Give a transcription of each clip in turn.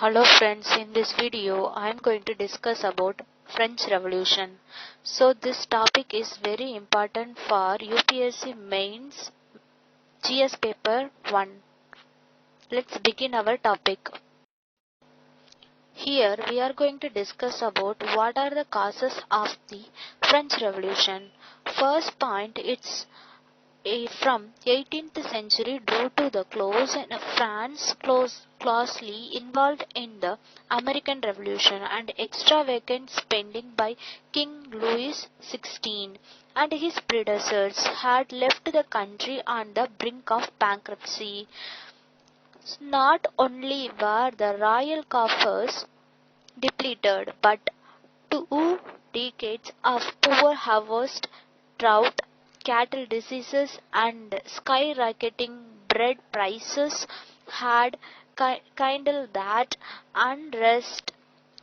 Hello friends, in this video I am going to discuss about French Revolution. So this topic is very important for UPSC mains GS paper 1. Let's begin our topic. Here we are going to discuss about what are the causes of the French Revolution. First point, it's from 18th century due to the close and France closely involved in the American Revolution and extravagant spending by King Louis XVI and his predecessors had left the country on the brink of bankruptcy. Not only were the royal coffers depleted, but 2 decades of poor harvest, drought, cattle diseases and skyrocketing bread prices had kindled that unrest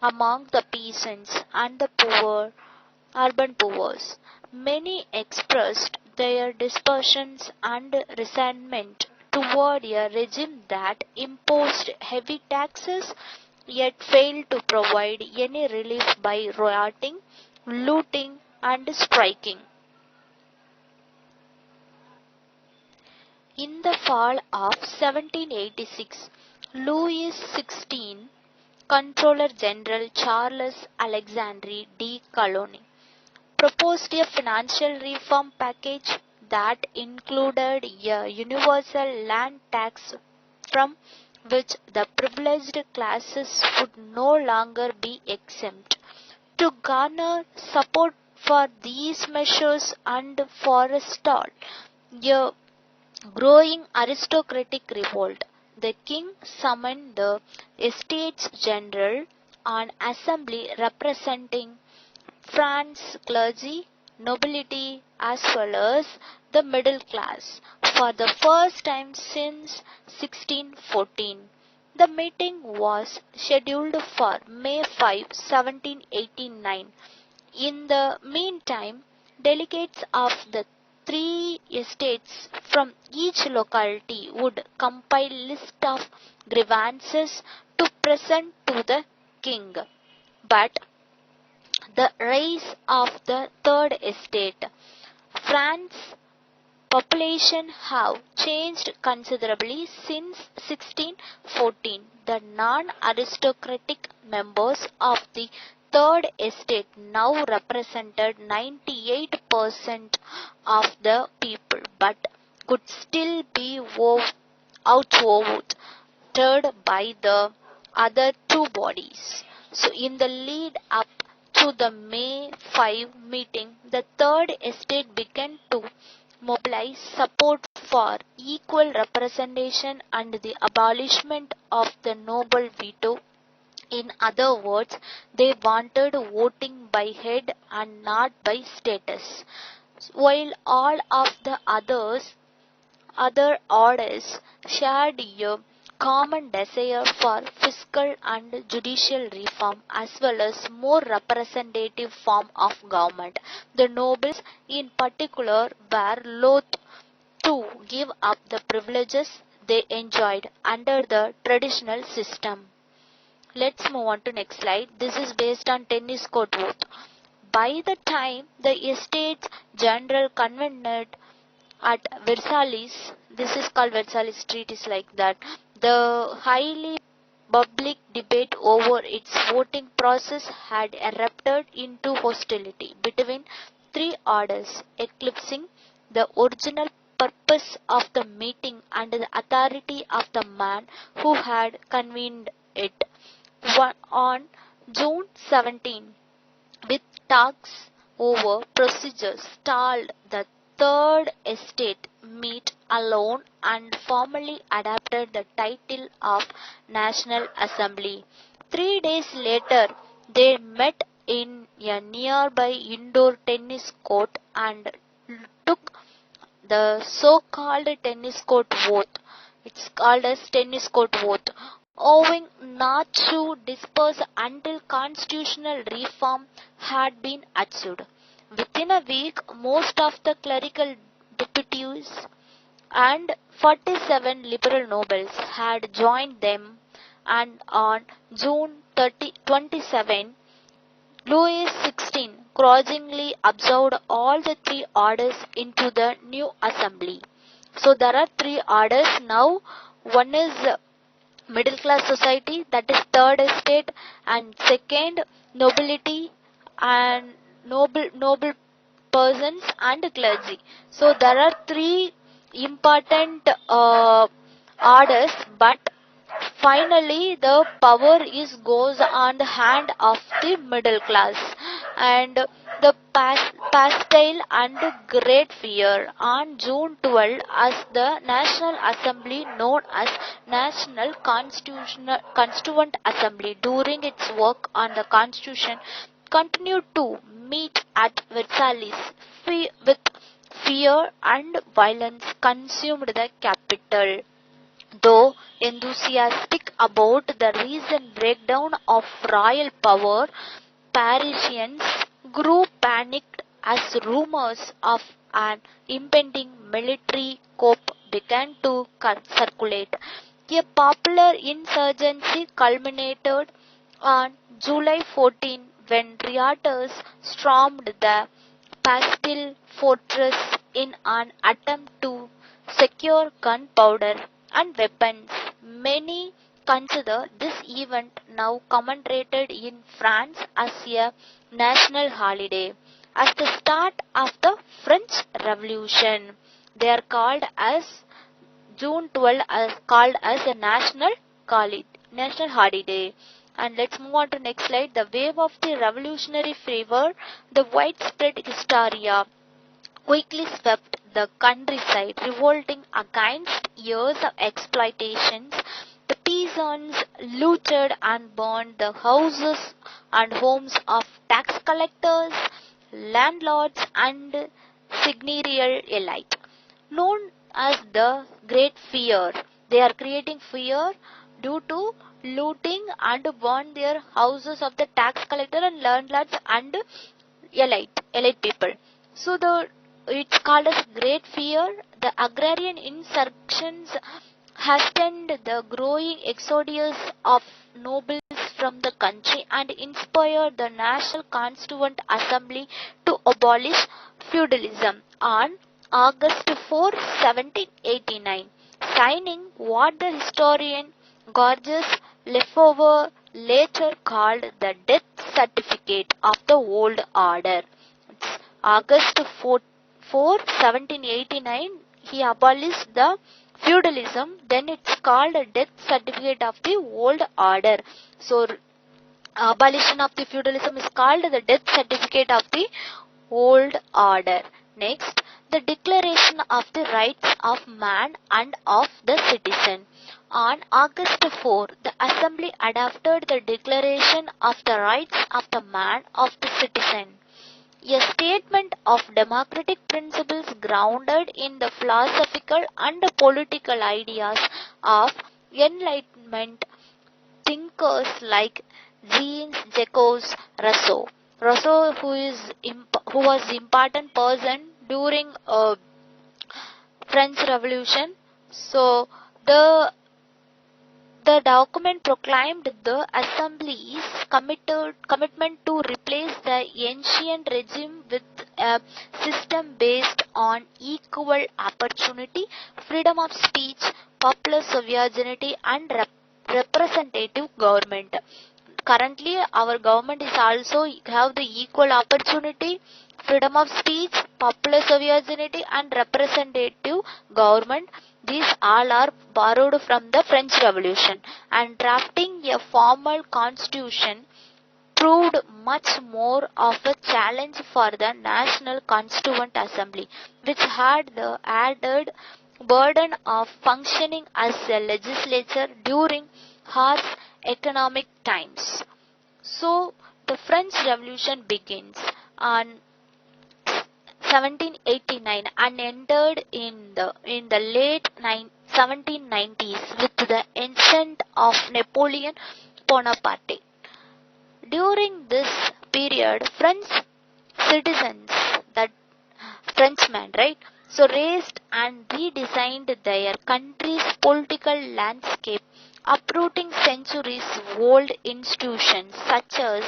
among the peasants and the poor urban poor. Many expressed their dispersions and resentment toward a regime that imposed heavy taxes yet failed to provide any relief by rioting, looting and striking. In the fall of 1786, Louis XVI, Controller General Charles Alexandre de Coligny, proposed a financial reform package that included a universal land tax from which the privileged classes would no longer be exempt. To garner support for these measures and forestall a growing aristocratic revolt, the king summoned the Estates General, an assembly representing France's clergy, nobility as well as the middle class, for the first time since 1614. The meeting was scheduled for May 5, 1789. In the meantime, delegates of the 3 estates from each locality would compile list of grievances to present to the king. But the rise of the third estate, France's population have changed considerably since 1614. The non-aristocratic members of the third estate now represented 98% of the people, but could still be outvoted by the other two bodies. So in the lead up to the May 5 meeting, the third estate began to mobilize support for equal representation and the abolishment of the noble veto. In other words, they wanted voting by head and not by status. While all of the other orders shared a common desire for fiscal and judicial reform as well as more representative form of government, the nobles in particular were loath to give up the privileges they enjoyed under the traditional system. Let's move on to next slide. This is based on tennis court vote. By the time the Estates General convened at Versailles, this is called Versailles Treaty, like that, the highly public debate over its voting process had erupted into hostility between three orders, eclipsing the original purpose of the meeting and the authority of the man who had convened it. On June 17, with talks over procedures stalled, the third estate met alone and formally adopted the title of National Assembly. 3 days later, they met in a nearby indoor tennis court and took the so-called tennis court vote. It's called as tennis court vote, owing not to disperse until constitutional reform had been achieved. Within a week, most of the clerical deputies and 47 liberal nobles had joined them, and on June 27, Louis XVI grudgingly absorbed all the three orders into the new assembly. So there are three orders now. One is middle class society, that is third estate, and second nobility and noble persons and clergy. So there are three important orders, but finally the power is goes on the hand of the middle class. And the pastille and great fear on June 12 as the National Assembly, known as National Constituent Assembly, during its work on the Constitution, continued to meet at Versailles with fear and violence consumed the capital. Though enthusiastic about the recent breakdown of royal power, Parisians grew panicked as rumors of an impending military coup began to circulate. A popular insurgency culminated on July 14 when rioters stormed the Bastille fortress in an attempt to secure gunpowder and weapons. Many consider this event, now commemorated in France as a national holiday, as the start of the French Revolution. They are called as June 12 as called as a national holiday. And let's move on to next slide. The wave of the revolutionary fever, the widespread hysteria quickly swept the countryside, revolting against years of exploitations. The peasants looted and burned the houses and homes of tax collectors, landlords, and seigneurial elite, known as the Great Fear. They are creating fear due to looting and burn their houses of the tax collector and landlords and elite people. So it's called as Great Fear. The agrarian insurrections hastened the growing exodus of nobles from the country and inspired the National Constituent Assembly to abolish feudalism on August 4, 1789, signing what the historian Georges Lefebvre later called the death certificate of the old order. It's August 4, 1789, he abolished the feudalism, then it's called a death certificate of the old order. So abolition of the feudalism is called the death certificate of the old order. Next, the Declaration of the Rights of Man and of the Citizen. On August 4, the Assembly adopted the Declaration of the Rights of the Man of the Citizen, a statement of democratic principles grounded in the philosophical and political ideas of Enlightenment thinkers like Jean-Jacques Rousseau. Rousseau, who was important person during French Revolution. So the document proclaimed the Assembly's commitment to replace the ancient regime with a system based on equal opportunity, freedom of speech, popular sovereignty, and representative government. Currently, our government is also have the equal opportunity, freedom of speech, popular sovereignty, and representative government. These all are borrowed from the French Revolution, and drafting a formal constitution proved much more of a challenge for the National Constituent Assembly, which had the added burden of functioning as a legislature during harsh economic times. So the French Revolution begins on 1789 and ended in the late 1790s with the ascent of Napoleon Bonaparte. During this period, French citizens, that Frenchmen, right? So raised and redesigned their country's political landscape uprooting centuries old institutions such as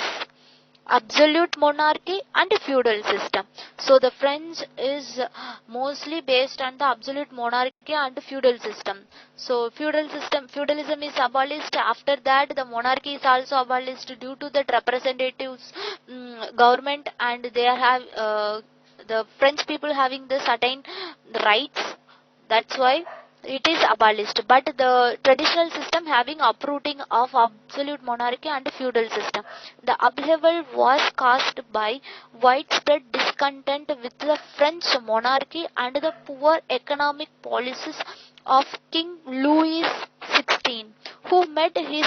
absolute monarchy and feudal system. So the French is mostly based on the absolute monarchy and feudal system. So feudalism is abolished. After that, the monarchy is also abolished due to that representatives government, and they have the French people having the certain rights. That's why it is abolished. But the traditional system having uprooting of absolute monarchy and feudal system. The upheaval was caused by widespread discontent with the French monarchy and the poor economic policies of King Louis XVI, who met his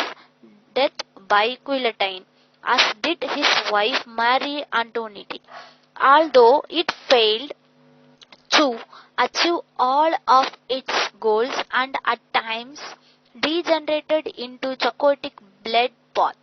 death by guillotine, as did his wife Marie Antoinette. Although it failed to achieve all of its goals and at times degenerated into chaotic bloodbath.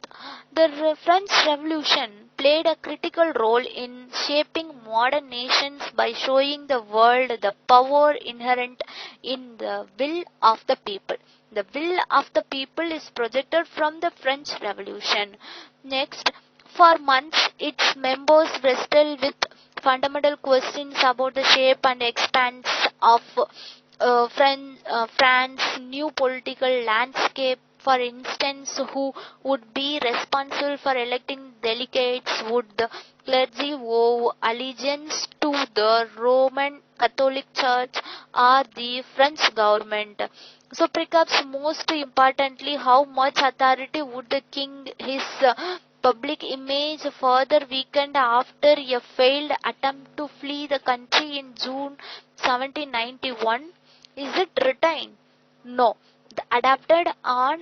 The French Revolution played a critical role in shaping modern nations by showing the world the power inherent in the will of the people. The will of the people is projected from the French Revolution. Next, for months, its members wrestled with fundamental questions about the shape and expanse of France's new political landscape. For instance, who would be responsible for electing delegates? Would the clergy owe allegiance to the Roman Catholic Church or the French government? So perhaps most importantly, how much authority would the king, his public image further weakened after a failed attempt to flee the country in June 1791? Is it retained? No. Adapted on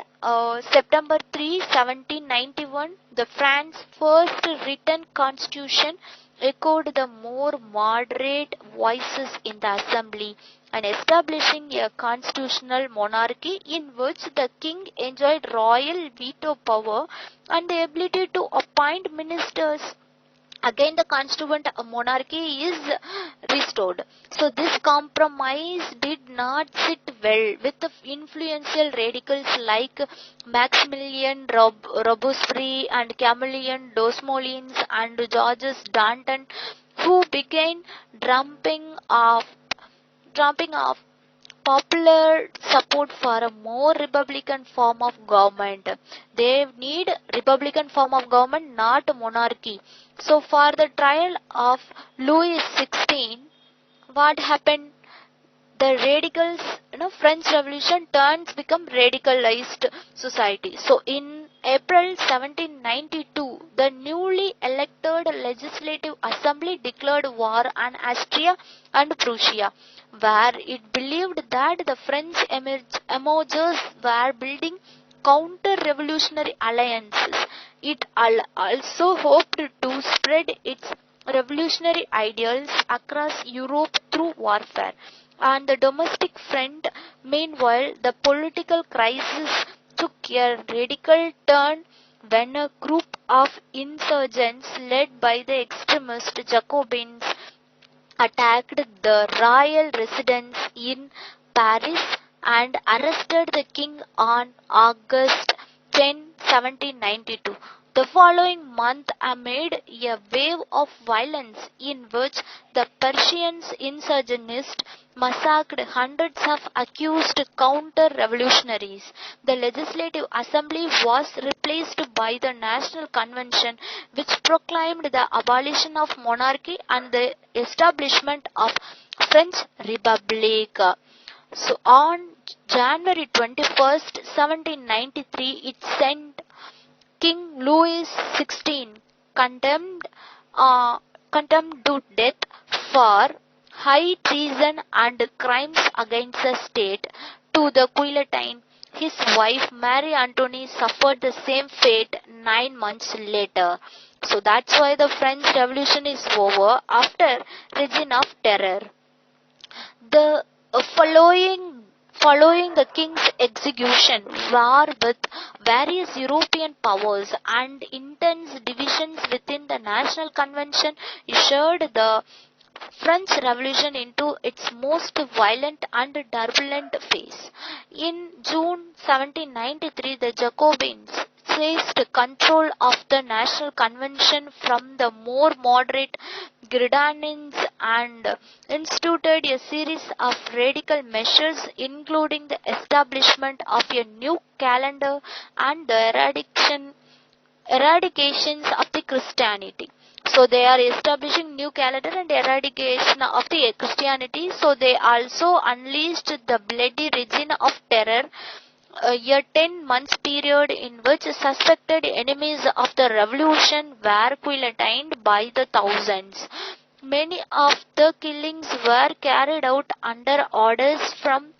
September 3, 1791, the France's first written constitution echoed the more moderate voices in the assembly and establishing a constitutional monarchy in which the king enjoyed royal veto power and the ability to appoint ministers. Again, the constituent monarchy is restored. So this compromise did not sit well with the influential radicals like Maximilien Robespierre and Camillien Desmoulins and Georges Danton, who began trumping off popular support for a more republican form of government. They need republican form of government, not monarchy. So for the trial of Louis XVI, what happened? The radicals, French Revolution turns become radicalized society. So in April 1792, the newly elected Legislative Assembly declared war on Austria and Prussia, where it believed that the French emergers were building counter-revolutionary alliances. It also hoped to spread its revolutionary ideals across Europe through warfare. On the domestic front, meanwhile, the political crisis took a radical turn when a group of insurgents led by the extremist Jacobins attacked the royal residence in Paris and arrested the king on August 10, 1792. The following month, amid a wave of violence in which the Persian insurgents massacred hundreds of accused counter-revolutionaries, the Legislative Assembly was replaced by the National Convention, which proclaimed the abolition of monarchy and the establishment of French Republic. So on January 21, 1793, it sent King Louis XVI, condemned to death for high treason and crimes against the state, to the guillotine. His wife Marie Antoinette suffered the same fate 9 months later. So that's why the French Revolution is over after Reign of Terror. The following the king's execution, war with various European powers and intense divisions within the National Convention issued the French Revolution into its most violent and turbulent phase. In June 1793, the Jacobins seized control of the National Convention from the more moderate Grenadines and instituted a series of radical measures, including the establishment of a new calendar and the eradications of the Christianity. So they are establishing new calendar and eradication of the Christianity. So they also unleashed the bloody reign of terror, a 10 months period in which suspected enemies of the revolution were guillotined by the thousands. Many of the killings were carried out under orders from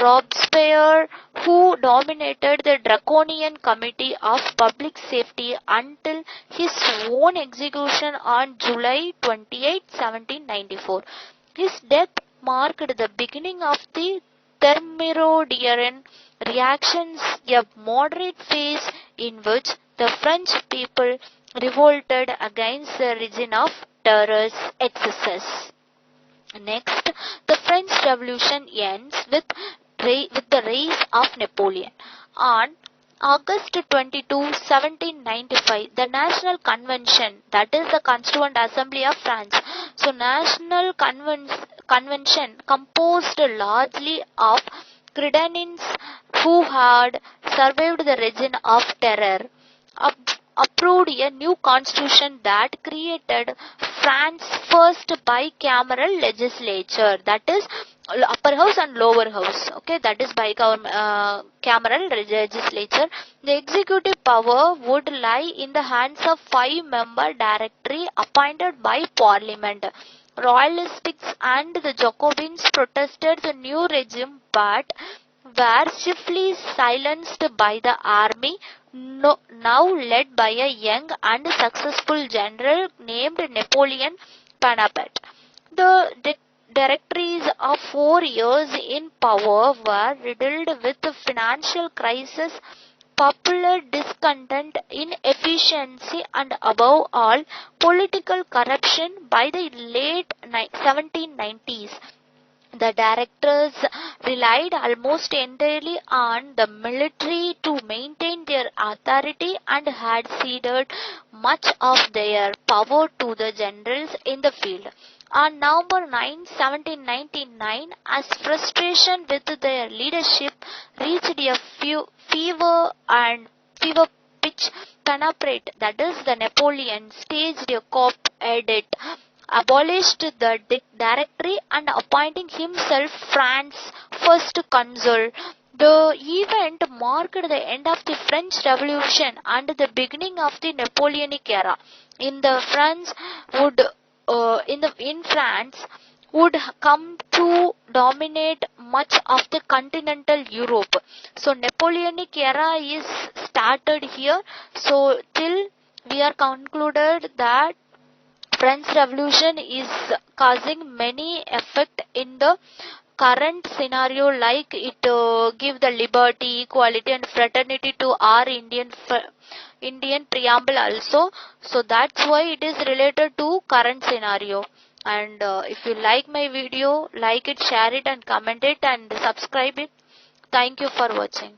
Robespierre, who dominated the Draconian Committee of Public Safety until his own execution on July 28, 1794. His death marked the beginning of the Thermidorian reactions, a moderate phase in which the French people revolted against the regime of terror's excesses. Next, the French Revolution ends with the rise of Napoleon. On August 22, 1795, the National Convention, that is the Constituent Assembly of France, so National Convention composed largely of Grenadines who had survived the reign of terror, approved a new constitution that created France's first bicameral legislature, that is upper house and lower house. Okay, that is bicameral legislature. The executive power would lie in the hands of 5-member directory appointed by parliament. Royalists and the Jacobins protested the new regime but were swiftly silenced by the army, now led by a young and successful general named Napoleon Bonaparte. The directories of 4 years in power were riddled with financial crisis, popular discontent, inefficiency, and above all, political corruption. By the late 1790s, the directors relied almost entirely on the military to maintain their authority and had ceded much of their power to the generals in the field. On November 9, 1799, as frustration with their leadership reached a fever pitch, Bonaparte, that is the Napoleon, staged a coup edict, abolished the directory and appointing himself France's first consul. The event marked the end of the French Revolution and the beginning of the Napoleonic era. In France would come to dominate much of the continental Europe. So Napoleonic era is started here. So till we are concluded that French Revolution is causing many effect in the current scenario, like it give the liberty, equality and fraternity to our Indian preamble also. So that's why it is related to current scenario. And if you like my video, like it, share it and comment it and subscribe it. Thank you for watching.